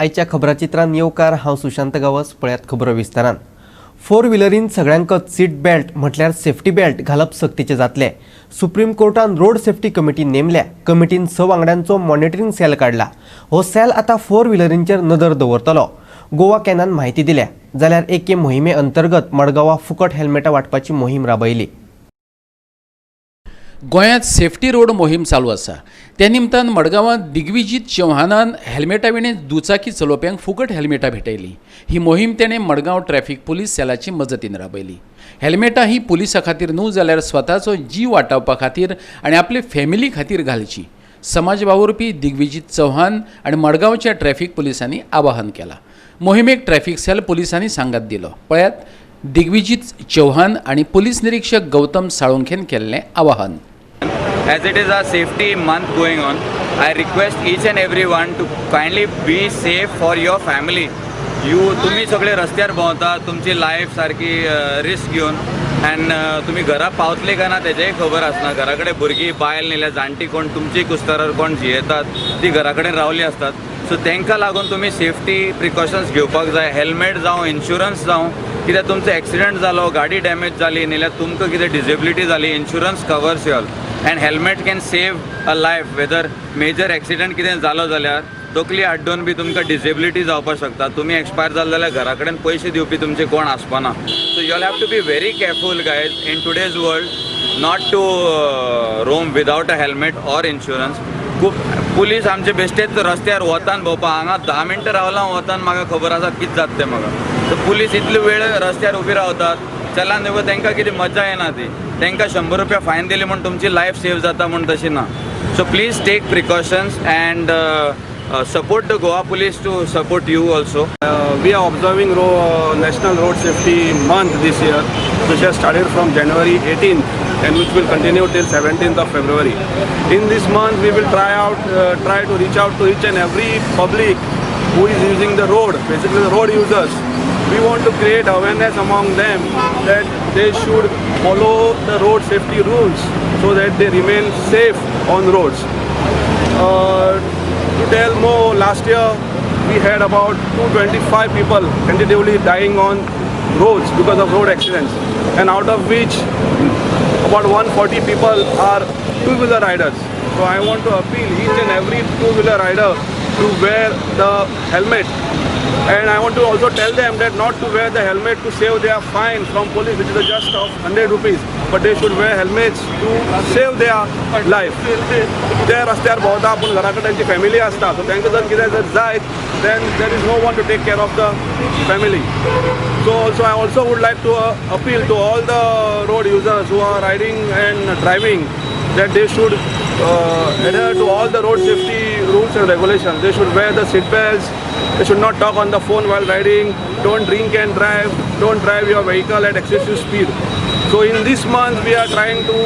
आयच्या खबराचित्रांत येवकार हांव सुशांत गावस. पळयात खबरो विस्तारान. फोर व्हिलरीन सगळ्यांकच सीट बेल्ट म्हटल्यार सेफ्टी बेल्ट घालप सक्तीचे जातले. सुप्रीम कोर्टान रोड सेफ्टी कमिटी नेमल्या. कमिटीन 6 वांगड्यांचो मॉनिटरींग सेल काढला. हो सेल आता फोर व्हिलरींचेर नदर दवरतलो. गोवा कॅनान म्हायती दिल्या. जाल्यार एके मोहिमे अंतर्गत मडगांवां फुकट हेल्मेटां वांटपाची मोहीम राबयली. गोंयांत सेफ्टी रोड मोहीम चालू आसा. त्या निमतान मडगांवांत दिग्विजीत चव्हाणान हेल्मेटा विणे दुचाकी चलोवप्यांक फुकट हेल्मेटां भेटयली. ही मोहीम तेणें मडगांव ट्रॅफिक पुलीस सेलाची मजतीन राबयली. हेल्मेटां ही पुलिसा खातीर न्हू जाल्यार स्वताचो जीव वाटावपा खातीर आनी आपले फॅमिली खातीर घालची. समाज वावुरपी दिग्विजीत चव्हाण आनी मडगांवच्या ट्रॅफिक पुलिसांनी आवाहन केलां. मोहिमेक ट्रॅफिक सेल पुलिसांनी सांगात दिलो. पळयात दिग्विजीत चव्हाण आणि पुलीस निरीक्षक गौतम साळुंखेन केल्लें आवाहन. As it is a safety month going on, I request each and everyone to kindly be safe for your family. तुम्ही सगळे रस्त्यार भोंवता, तुमची लायफ सारकी रिस्क घेवन अँड तुम्ही घरा पावतले काय ना तेजेय खबर आसना. घरा कडेन भुरगीं बायल नाल्यार जाणटी कोण तुमची कुस्तारार कोण जियेतात ती घरा कडेन रावली आसतात. सो तांकां लागून तुमी सेफ्टी प्रिकॉशन्स घेवपाक जाय. हेल्मेट जावं इन्शुरन्स जावं कित्याक तुमचो एक्सिडेंट जालो, गाडी डॅमेज जाली नाल्यार तुमकां कितें डिसेबिलिटी जाली, insurance covers you all. And helmet can save a life. Whether major accident कितें जालो जाल्यार तकली आड्डून बी तुमकां डिसेबिलिटी जावपाक शकता. तुमी एक्सपायर जाले जाल्यार घरा कडेन पयशे दिवपी तुमचे कोण आसपाना. So you have to be very careful guys in today's world not to roam without a helmet or insurance. खूब पुलीस आमचे बेश्टेच रस्त्यार वतान भोंवपा. हांगा 10 मिनटां रावलां वतान म्हाका खबर आसा कितें जाता तें म्हाका. सो पुलीस इतले वेळ रस्त्यार उबी रावतात. चलान दिवं तांकां कितें मजा येना ती. तांकां 100 रुपया फायन दिली म्हूण तुमची लायफ सेव जाता म्हूण तशी ना. So please take precautions and support the Goa Police to support you also. We are observing National Road Safety Month this year, which has started from January 18th and which will continue till 17th of February. In this month, we will try to reach out to each and every public who is using the road, basically the road users. We want to create awareness among them that they should follow the road safety rules so that they remain safe on roads. To tell more, last year we had about 225 people tentatively dying on roads because of road accidents, and out of which about 140 people are two-wheeler riders. So I want to appeal each and every two-wheeler rider to wear the helmet, and I want to also tell them that not to wear the helmet to save their fine from police, which is just of 100 rupees, but they should wear helmets to save their life. ते रस्त्यार भोंवता पूण घरा कडेन तांची family आसता. So तांकां जर कितें जर जायत then there is no one to take care of the family. So I also would like to appeal to all the road users who are riding and driving that they should adhere to all the road safety rules and regulations. They should wear the seat belts. They should not talk on the phone while riding. Don't drink and drive. Don't drive your vehicle at excessive speed. So in this month we are trying to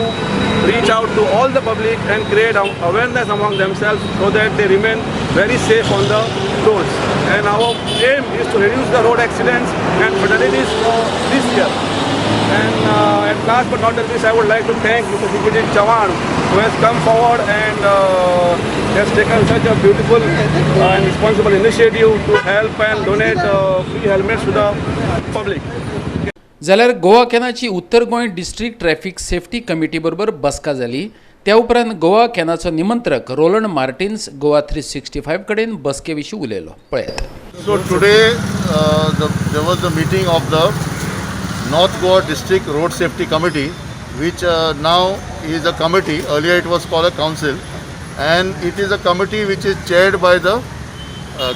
reach out to all the public and create awareness among themselves so that they remain very safe on the roads. And our aim is to reduce the road accidents and fatalities for this year. And at last but not least, I would like to thank Mr. Digbijit Chauhan, who has come forward and has taken such a beautiful and responsible initiative to help and donate free helmets to the public. जाल्यार गोवा कॅनाची उत्तर Goa district traffic safety committee बरोबर बसका जाली. त्या उपरांत गोवा कॅनाचो निमंत्रक Roland Martins Goa 365 कडेन बसके विशीं उलयलो. पळयात. So today there was the meeting of the North Goa District Road Safety Committee, which now is a committee. Earlier it was called a council, and it is a committee which is chaired by the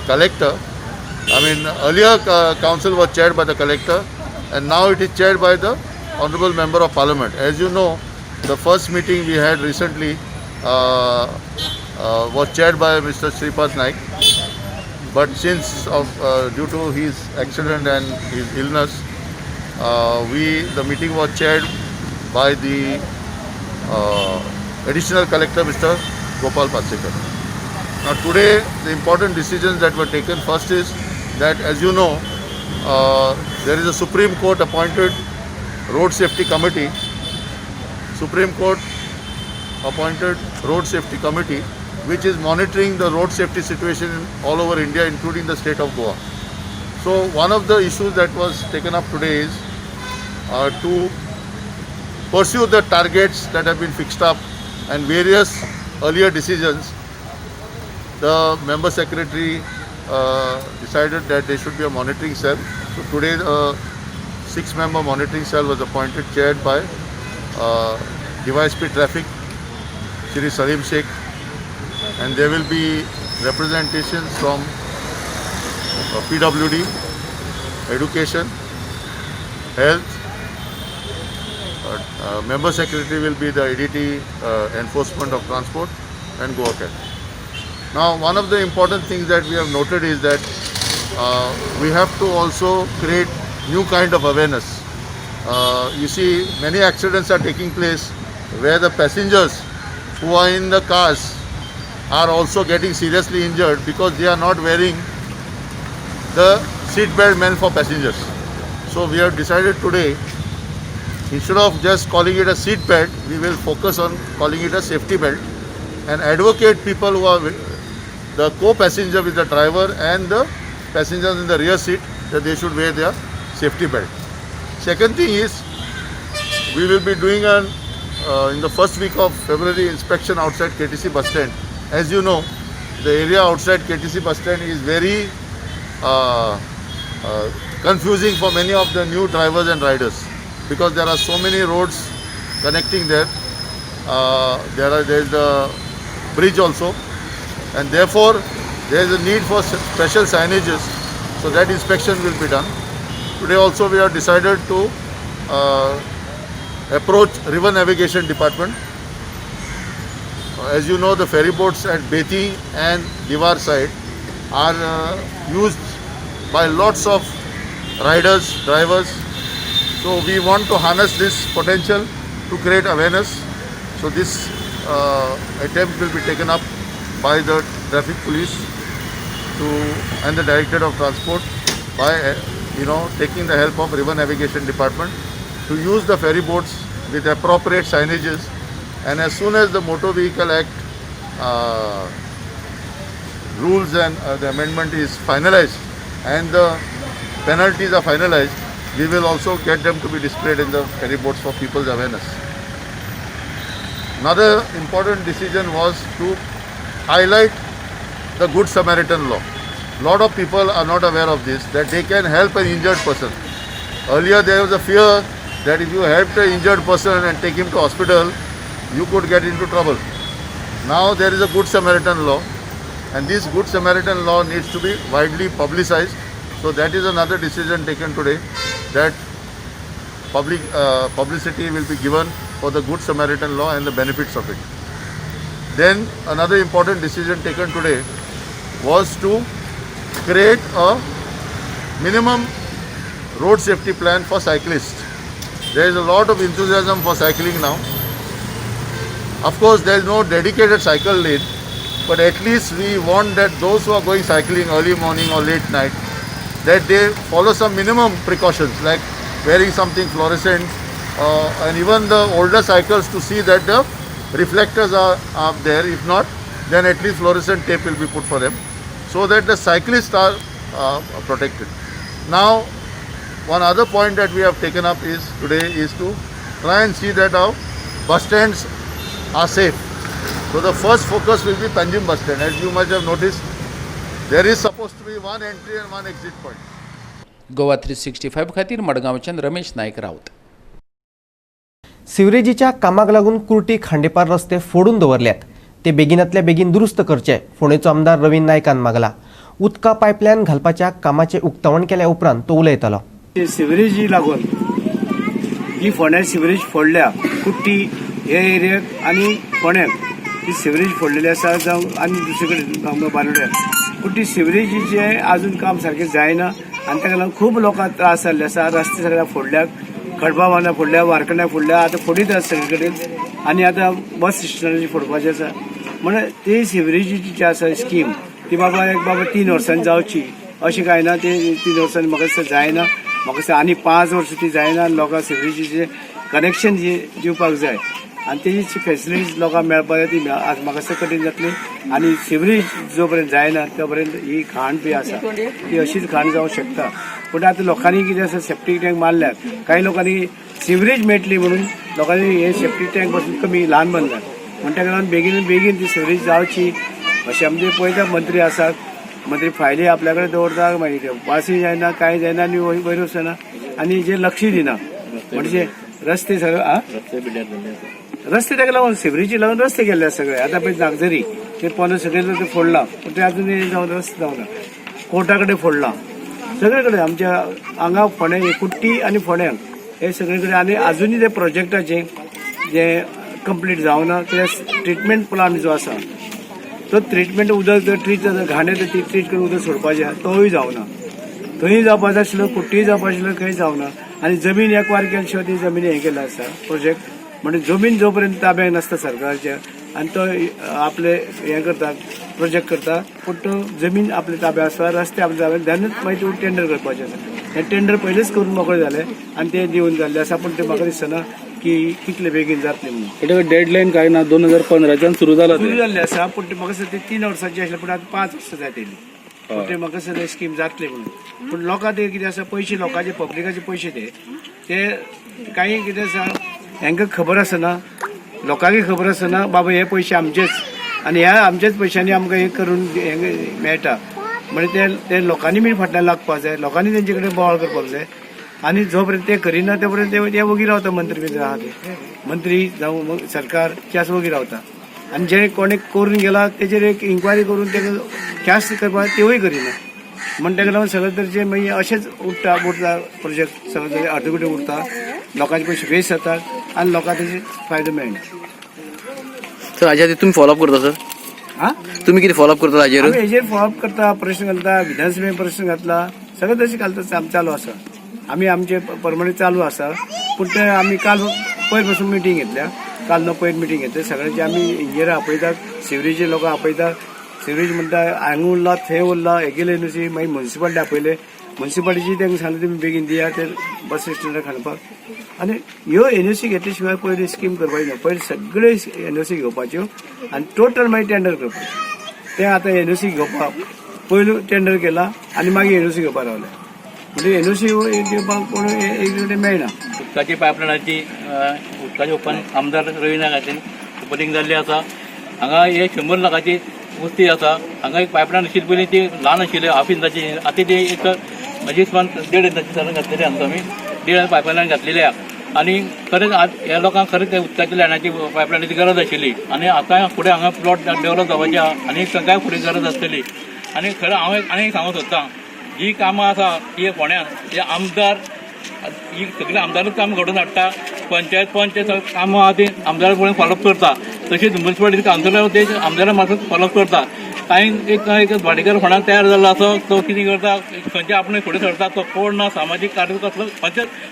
collector. I mean, earlier council was chaired by the collector, and now it is chaired by the Honorable Member of Parliament. As you know, the first meeting we had recently was chaired by Mr. Shripad Naik, but since due to his accident and his illness, the meeting was chaired by the additional collector, Mr. Gopal Patsekar. Now today the important decisions that were taken, first is that, as you know, there is a Supreme Court appointed Road Safety Committee. Supreme Court appointed Road Safety Committee which is monitoring the road safety situation all over India, including the state of Goa. So one of the issues that was taken up today is to pursue the targets that have been fixed up and various earlier decisions. The member secretary decided that there should be a monitoring cell. So today a 6-member monitoring cell was appointed, chaired by DYSP Traffic, Shri Salim Sheikh, and there will be representations from PWD, Education, Health. Member secretary will be the ADT Enforcement of Transport and Goa Cat. Now, one of the important things that we have noted is that we have to also create new kind of awareness. You see, many accidents are taking place where the passengers who are in the cars are also getting seriously injured because they are not wearing the seat belt meant for passengers. So we have decided today, instead of just calling it a seat belt, we will focus on calling it a safety belt and advocate people who are the co-passenger with the driver and the passengers in the rear seat that they should wear their safety belt. Second thing is, we will be doing in the first week of February inspection outside KTC bus stand. As you know, the area outside KTC bus stand is very confusing for many of the new drivers and riders because there are so many roads connecting there. There is the bridge also, and therefore there is a need for special signages, so that inspection will be done. Today also we have decided to approach River Navigation Department. As you know, the ferry boats at Beti and Diwar side are used by lots of riders, drivers. So we want to harness this potential to create awareness. So this attempt will be taken up by the traffic police and the Directorate of Transport by taking the help of River Navigation Department to use the ferry boats with appropriate signages. And as soon as the Motor Vehicle Act rules and the amendment is finalized and the penalties are finalized, we will also get them to be displayed in the ferry boats for people's awareness. Another important decision was to highlight the Good Samaritan law. A lot of people are not aware of this, that they can help an injured person. Earlier there was a fear that if you helped an injured person and take him to hospital, you could get into trouble. Now there is a Good Samaritan law, and this Good Samaritan law needs to be widely publicized. So that is another decision taken today, that publicity will be given for the Good Samaritan law and the benefits of it. Then another important decision taken today was to create a minimum road safety plan for cyclists. There is a lot of enthusiasm for cycling now. Of course, there is no dedicated cycle lane, but at least we want that those who are going cycling early morning or late night, that they follow some minimum precautions like wearing something fluorescent and even the older cycles to see that the reflectors are there. If not, then at least fluorescent tape will be put for them so that the cyclists are protected. Now, one other point that we have taken up today is to try and see that our bus stands are safe. So the first focus will be Panjim bus stand. As you must have noticed, there is supposed to be one entry and one exit point. Goa 365 खातीर मडगांवच्यान रमेश नायक रावत. सिवरेजीच्या कामाक लागून कुर्टी खांडेपार रस्ते फोडून दवरल्यात. ते बेगिनातल्या बेगीन दुरुस्त करचे फोंडेचो आमदार रवींद्र नायकान मागला. उदका पायपलायन घालपाच्या कामाचे उक्तावण केल्या उपरांत तो उलयतालो. सिवरेजी लागून जी फोंड्या सिवरेज फोडल्या कुट्टी हे एरियाक आनी फोंड्याक ती सिवरेज फोडलेली आसा जावं आनी दुसरे कडेन बांदल्या कुट्टी सिवरेजीचे अजून काम सारकें जायना आनी ताका लागून खूब लोकांक त्रास जाल्ले आसा. रस्ते सगळ्या फोडल्यात, खडपा बांदा फोडल्या, वारकड्या फोडल्या, आतां फोडीत आसा सगळे कडेन आनी आतां बस स्टेशनाची फोडपाचें आसा. म्हणून ती सिवरेजीची जी आसा स्कीम ती बाबा 3 वर्सांनी जावची अशें कांय ना. ते 3 वर्सांनी म्हाका दिसता जायना. म्हाका दिसता आनी 5 वर्सां ती जायना. लोकांक सिवरेजीचें कनेक्शन दिवपाक जाय. आनी तेजी फेसिलिटीज लोकांक मेळपा जाय ती आज म्हाका दिसता कठीण जातली आनी सिवरेज जो पर्यंत जायना तो पर्यंत ही घाण पी आसा ती अशीच घाण जावंक शकता पूण आतां लोकांनी कितें आसा सेप्टीक टँक मारल्यात काही लोकांनी सिवरेज मेळटली म्हणून लोकांनी हे सेप्टीक टँक पासून कमी ल्हान बांदल्यात म्हणटा लागून बेगीन ती सिवरेज जावची अशें आमचे पळयता मंत्री आसात मंत्री फायली आपल्या कडेन दवरता मागीर वासी जायना कांय जायना आनी वयर वचना आनी जे लक्ष दिना म्हणजे रस्ते सगळे रस्ते ताका लागून सिवरेजी लागून रस्ते गेल्ले सगळे आतां पळय नागझरी ते पोंद सगळे ते फोडला पूण ते अजून जावन रस्ते जावना कोर्टा कडेन फोडला सगळे कडेन आमच्या हांगा फोंड्या कुट्टी आनी फोंड्यां हे सगळे कडेन आनी अजुनूय ते प्रोजेक्टाचे जे कंप्लीट जावना कित्याक ट्रिटमेंट प्लांट जो आसा तो ट्रिटमेंट उदक जर ट्रीट घाण येता ती ट्रीट करून उदक सोडपाचें तोय जावना थंय जावपाचो आशिल्लो कुट्टीय जावपाक आशिल्लो खंय जावना आनी जमीन एकवार केल्या शिवाय ती जमीन हें केल्लो आसा प्रोजेक्ट म्हणजे जमीन जो पर्यंत ताब्यात नासता सरकारच्या आनी तो आपले हें करता प्रोजेक्ट करता पूण तो जमीन आपल्या ताब्यात आसता रस्ते आपल्या ताब्यात तेन्नाच मागीर तूं टेंडर करपाचें आसा हें टेंडर पयलेंच करून मोकळें जालें आनी तें दिवन जाल्लें आसा पूण तें म्हाका दिसना की कितले बेगीन जातलें म्हणून डेडलाईन काय ना 2015 सुरू झाला सुरू जाल्लें आसा पूण तें म्हाका दिसता ते 3 वर्सांची आसलें पूण आतां 5 वर्सां जाय तेली पूण ते म्हाका दिसता स्कीम जातली म्हणून पूण लोकांक ते कितें आसा पयशे लोकांचे पब्लिकाचे पयशे ते काही कितें आसा हांकां खबर आसना लोकांकय खबर आसना बाबा हे पयशे आमचेच आनी ह्या आमच्याच पयशांनी आमकां हे करून मेळटा म्हणजे ते लोकांनी बी फाटल्यान लागपाक जाय लोकांनी तेंचे कडेन बोवाळ करपाक जाय आनी जो पर्यंत ते करिना ते पर्यंत ते वगी रावता मंत्री बी आहा ते मंत्री जावं सरकार त्याच वगी रावता आनी जे कोणी करून गेला तेजेर एक इन्क्वायरी करून ते कॅश करपाक तेवूय करिना म्हण ताका लागून सगळे तरेचे मागीर अशेंच उरता प्रोजेक्ट सगळे तरी अर्दकुटे उरता लोकांचे पयशे वेस्ट जातात आनी लोकांक तेजे फायदो मेळना सर हाच्या तुम्ही फॉलोअप करता सर हा तुम्ही किती फॉलोअप करता हाजेर हेजेर फॉलोअप करता प्रश्न घालता विधानसभेत प्रश्न घातला सगळे तशें घालता चालू आसा आमी आमचे प्रमाणे चालू आसा पूण ते आमी काल पयर पासून मिटींग घेतल्या काल नो पयर मिटींग घेतली सगळ्यांची आमी इंजिनियरां आपयतात सिवरेजी लोकां आपयतात सिवरेज म्हणटा हांगा उरला थंय उरला हे गेले नुसी मागीर म्युन्सिपालिटी आपयले म्युन्सिपालिटीची तांकां सांगलें तुमी बेगीन दिया ते बस स्टँडार घालपाक आनी ह्यो एनओसी घेतले शिवाय पयली स्कीम करपाची ना पयली सगळे एनओसी घेवपाच्यो आनी टोटल मागीर टेंडर करपाचें तें आतां एनओसी घेवपाक पयलू टेंडर केला आनी मागीर एनओसी घेवपाक रावले म्हणजे एनओसी दिवपाक कोण एक मेळना उदकाची पायपलायनाची उदकाच्या ओपन आमदार रविना खातीर ओपनिंग जाल्ली आसा हांगा हे 100 लाखाची वस्ती आसा हांगा एक पायपलायन आशिल्ली पयलीं ती ल्हान आशिल्ली हाफ इंचाची आतां ती एक म्हाजे हिसपान 1.5 इंचाची सारन घातलेली आमकां आमी 1.5 पायपलायन घातलेली आहा आनी खरेंच ह्या लोकांक खरेंच त्या उदकाची लायनाची पायपलायनाची गरज आशिल्ली आनी आतां फुडें हांगा प्लॉट डेव्हलप जावपाचे आहा आनी तांकांय फुडें गरज आसतली आनी खरें हांव आनी सांगूंक सोदतां जी कामां आसा ही फोंड्यान हे आमदार ही सगळे आमदारूच काम घडोवन हाडटा पंचायत कामां आहा ती आमदार फुडें फॉलोअप करता तशीच म्युन्सिपालिटी कावन्सिलर ते आमदारा मार्फत फॉलोअप करता कांय एक भाडेकार फोंडाक तयार जाल्लो आसा तो कितें करता खंयचे आपण फुडें सरता तो कोण ना सामाजीक कार्य कसलो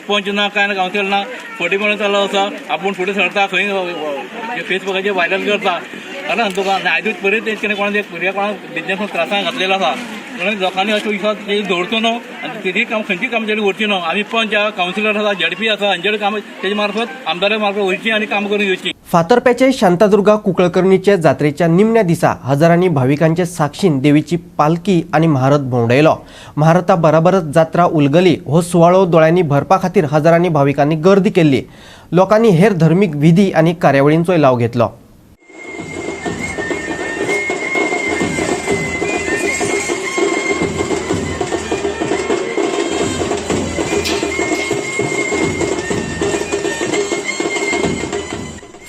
पंच ना कांय ना कावन्सिलर ना फटीपण चालू आसा आपूण फुडें सरता खंय फेसबुकाचेर व्हायरल करता कारण तुका आयजूच बरें तेंचे कोणाक बिजनस त्रासान घातलेलो आसा म्हणून लोकांनी अशें विश्वास दवरचो न्हू आनी तेजी काम खंयची काम तेणी व्हरची न्हू आमी पंच आहा कावन्सिलर आसा झेडपी आसा हांचेर काम तेजे मार्फत आमदारा मार्फत वयची आनी काम करून घेवची फातर्प्याचे शांतादुर्गा कुंकळकर्णीचे जात्रेच्या निमण्या दिसा हजारांनी भाविकांचे साक्षीन देवीची पालखी आणि म्हारत भोंवडयलो म्हारता बराबरच जात्रा उलगली हो सुवाळो दोळ्यांनी भरपा खातीर हजारांनी भाविकांनी गर्दी केल्ली लोकांनी हेर धर्मीक विधी आणि कार्यावळींचोय लाव घेतलो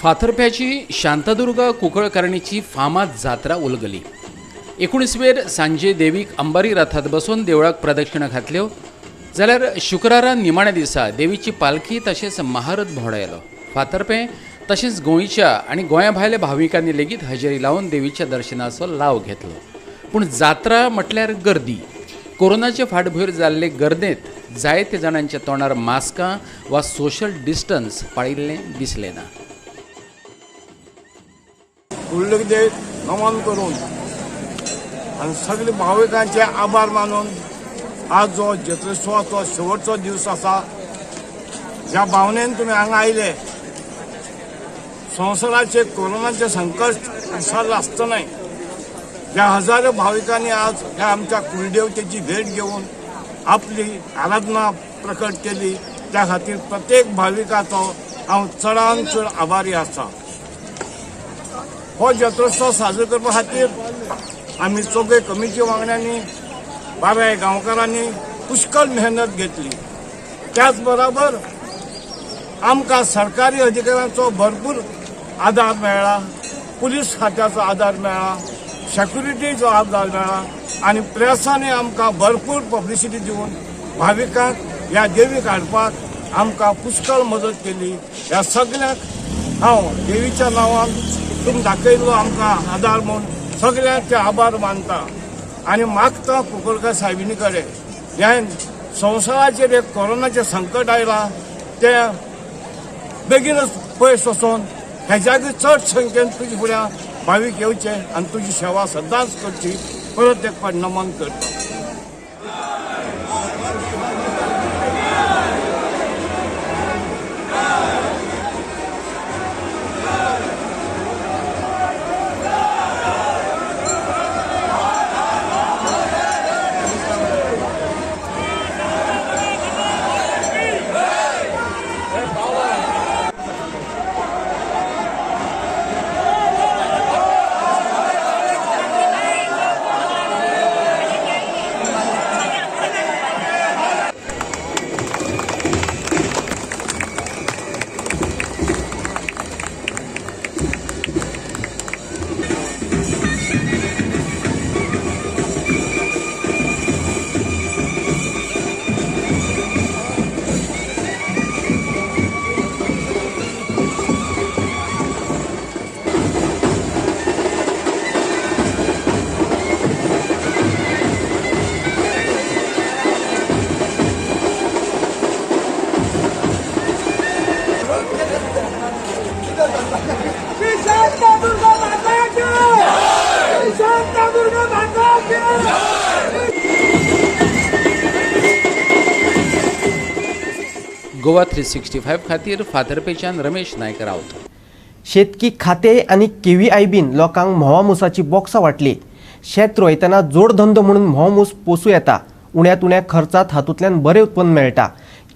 फातर्प्याची शांतादुर्गा कुंकळकर्णीची फामाद जात्रा उलगली 19 सांजे देवीक अंबारी रथात बसून देवळाक प्रदक्षिणा घातल्यो जाल्यार शुक्रारा निमाण्या दिसा देवीची पालखी तशेंच महारत भोंवडायलो फातर्पे तशेंच गोंयच्या आनी गोंया भायल्या भाविकांनी लेगीत हजेरी लावन देवीच्या दर्शनाचो लाव घेतलो पूण जात्रा म्हटल्यार गर्दी कोरोनाचे फाटभुंयेर जाल्ले गर्देंत जायते जाणांच्या तोंडार मास्कां वा सोशल डिस्टन्स पाळिल्लें दिसलें ना उल्लेख नमन करून आणि सगळे भाविकांचे आभार मानून आज जो जत्रेचो शेवटचो दीस आसा ज्या भावनेन तुम्ही हांगा आयले संसाराचे कोरोनाचे संकट विसरलं असतानाही या हजारो भाविकांनी आज ह्या आमच्या कुलदेवतेची भेट घेऊन आपली आराधना प्रकट केली. त्या खातीर प्रत्येक भाविकाचो हांव चडांत चड आभारी आसा. हो जत्रोत्सव साजरो करपा खातीर आमी सगळे कमिटी वांगड्यांनी बाराय गांवकारांनी पुष्कळ मेहनत घेतली. त्याच बरोबर आमकां सरकारी अधिकाऱ्यांचो भरपूर आदार मेळ्ळा, पुलीस खात्याचो आदार मेळ्ळा, सेक्युरिटीचो आदार मेळ्ळा आनी प्रेसांनी आमकां भरपूर पब्लिसिटी दिवन भाविकांक ह्या देवीक हाडपाक आमकां पुष्कळ मदत केली. ह्या सगळ्यांक हांव देवीच्या नांवान तुमी दाखयल्लो आमकां आदार म्हूण सगळ्यांचे आभार मानता आनी मागता कुंकळकार सायबिणी कडेन ह्या संवसाराचेर एक कोरोनाचें संकट आयलां तें बेगीनच पयस वचोन हेज्याकूय चड संख्येन तुजे फुड्यान भावीक येवचे आनी तुजी सेवा सदांच करची. परत एक फावट नमन करता. गोवा 365 खातीर फातर्पेच्यान रमेश नायक रावत. शेतकी खाते आणि KVIBन लोकांक म्होंवा मुसाची बॉक्सां वाटली. शेत रोयतना जोडधंदो म्हणून म्होंव मूस पोसूं येता. उण्यात उण्या खर्चात हातूंतल्यान बरें उत्पन्न मेळटा.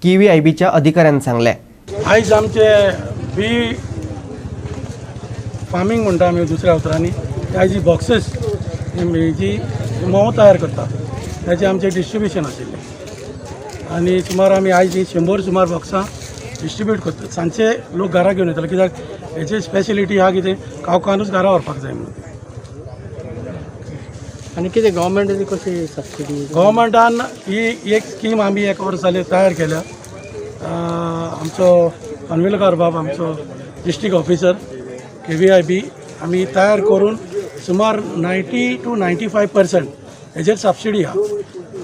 KVIBच्या अधिकाऱ्यान सांगलें. आयज आमचे बी फार्मींग म्हणटा आमी दुसऱ्या उतरांनी आयज जी बॉक्सेस जी म्होंव तयार करता त्याचे आमचे डिस्ट्रिब्युशन आशिल्लें आनी सुमार आमी आयज 100 सुमार बॉक्सां डिस्ट्रिब्यूट करता. सांजचे लोक घरा घेवन येतले कित्याक हेची स्पेशलिटी आहा कितें कावकानूच घरा व्हरपाक जाय म्हणून. आनी कितें गव्हर्मेंटाची कशी सबसिडी? गव्हर्मेंटान ही एक स्कीम आमी 1 वर्स जालें तयार केल्या. आमचो अन्वेलकार बाब आमचो डिस्ट्रिक्ट ऑफिसर KVIB आमी तयार करून सुमार 90 to 95% हेजेर सबसिडी आहा.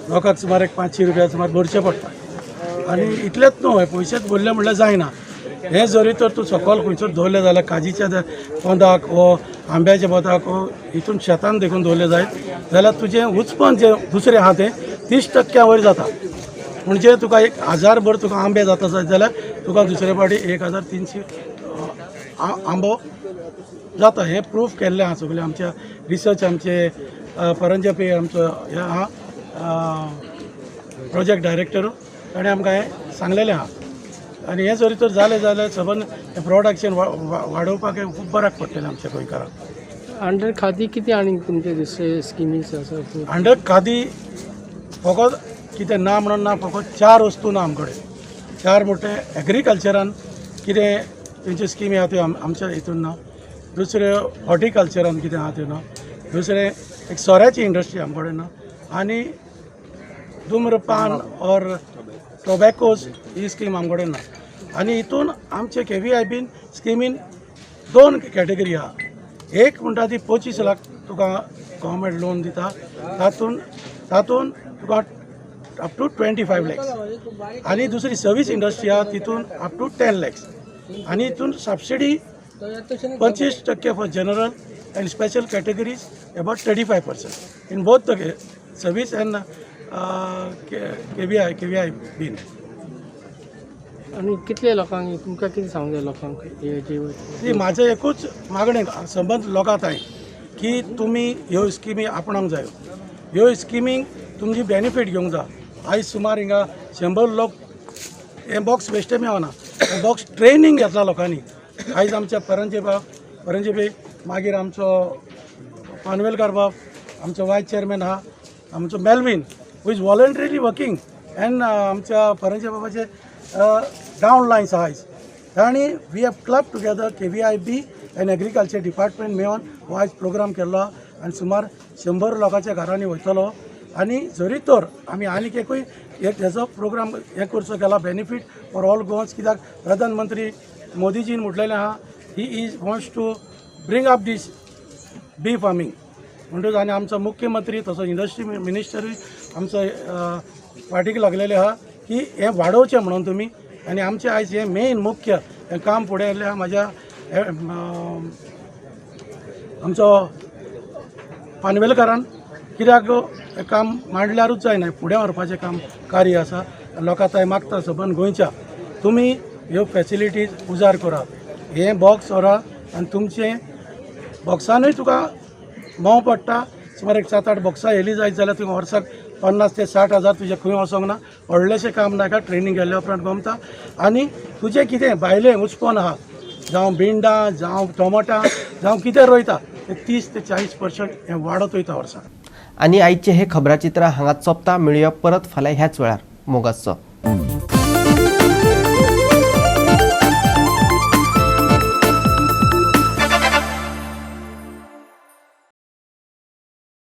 लोकांक सुमार एक 500 रुपया सुमार भरचे पडटा आनी इतलेंच न्हू हे पयशेच भरले म्हणल्यार जायना. हे जरी तर तूं सकयल खंयसर दवरले जाल्यार काजीच्या पोंदाक वो आंब्याच्या पोंदाक वो हितून शेतान देखून दवरले जायत जाल्यार तुजें उत्पन्न जें दुसरें आहा तें 30% वयर जाता. म्हणजे तुका 1000 भर तुका आंबे जाता जाल्यार तुका दुसरे फावटी 1300 आंबो जाता. हे प्रूफ केल्लें आहा सगळें आमच्या रिसर्च आमचे परंजपे आमचो हे आहा प्रोजेक्ट डायरेक्टर ताणें आमकां हें सांगलेलें आहा. आनी हें जरी तर जालें जाल्यार सबंद हें प्रोडक्शन वाडोवपाक हें खूब बऱ्याक पडटलें आमच्या गोंयकारांक. अंडर खादी कितें आनी तुमचे दुसरे स्किमीज आसा? अंडर खादी फकत कितें ना म्हणून ना, फकत 4 वस्तू ना आमचे कडेन. 4 मोठे एग्रीकल्चरान कितें तेंच्यो स्किमी आहा त्यो आमच्या हितून ना. दुसरें हॉर्टिकल्चरान कितें आहा त्यो ना. दुसरें एक सोऱ्याची इंडस्ट्री आमचे कडेन ना. आनी धुम्रपान और टोबॅकोज ही स्कीम आमचे कडेन ना. आनी हितून आमचे KVIBन स्किमीन 2 कॅटेगरी आहा. एक म्हणटा ती 25 लाख तुका गव्हर्मेंट लोन दिता. तातून तुका अप टू 25 लॅक्स. आनी दुसरी सर्वीस इंडस्ट्री आहा तितून अप टू 10 लॅक्स. आनी हितून subsidy 25% for general and special categories about 35% in both the service and KVIB. आनी कितले लोकांक तुमकां कितें सांगूंक जाय लोकांक हे जे ती म्हाजें एकूच मागणें संबंद लोकांत आहे की तुमी ह्यो स्किमी आपणाक जायो. ह्यो स्किमीक तुमची बेनिफीट घेवंक जाय. आयज सुमार हिंगा 100 लोक हे बॉक्स बेश्टे मेळना. हे बॉक्स ट्रेनिंग घेतला लोकांनी. आयज आमच्या परंजेबे मागीर आमचो पानवेलकार बाब, आमचो वायस चेअरमॅन आहा, आमचो Melvin who is voluntarily working and आमच्या परंजे बाबाचे डावन लायन्स आहा आयज. आनी we have club together KVIB and agriculture department मेळोन हो आयज प्रोग्राम केल्लो आनी सुमार 100 लोकांच्या घरांनी वयतलो. आनी जरी तर आमी आनीक एकूय एक हेजो प्रोग्राम हे करचो केला बेनिफीट फॉर ऑल गोवन्स. कित्याक प्रधानमंत्री मोदीजीन म्हटलेलें आहा he wants to bring up these bee farming म्हणटच. आनी आमचो मुख्यमंत्री तसो इंडस्ट्री मिनिस्टरूय आमचो फाटीक लागलेले आहा की हें वाडोवचें म्हणून तुमी. आनी आमचें आयज हें मेन मुख्य हें काम फुडें येयल्लें आहा म्हाज्या आमचो पानवेलकारान. कित्याक हें काम मांडल्यारूच जायना, फुडें व्हरपाचें काम कार्य आसा. लोकां थंय मागता सबंद गोंयच्या तुमी ह्यो फॅसिलिटीज उजार करात. हें बॉक्स व्हरात आनी तुमचें बॉक्सानूय तुका मोव पडटा. सुमार एक 7-8 बॉक्सां येयली जायत जाल्यार तुवें वर्साक 50,000 ते 60,000 तुजें खंय वचोंक ना. व्हडलेशें काम नाका. ट्रेनींग गेल्ल्या उपरांत गमता. आनी तुजें कितें भायलें उचपण आहा, जावं भिंडां, जावं टोमाटां, जावं कितें रोयता तें 30 ते 40% हें वाडत वयता वर्साक. आनी आयचे हे खबराचित्र हांगाच सोंपता. मेळुया परत फाल्यां ह्याच वेळार. मोगाचो.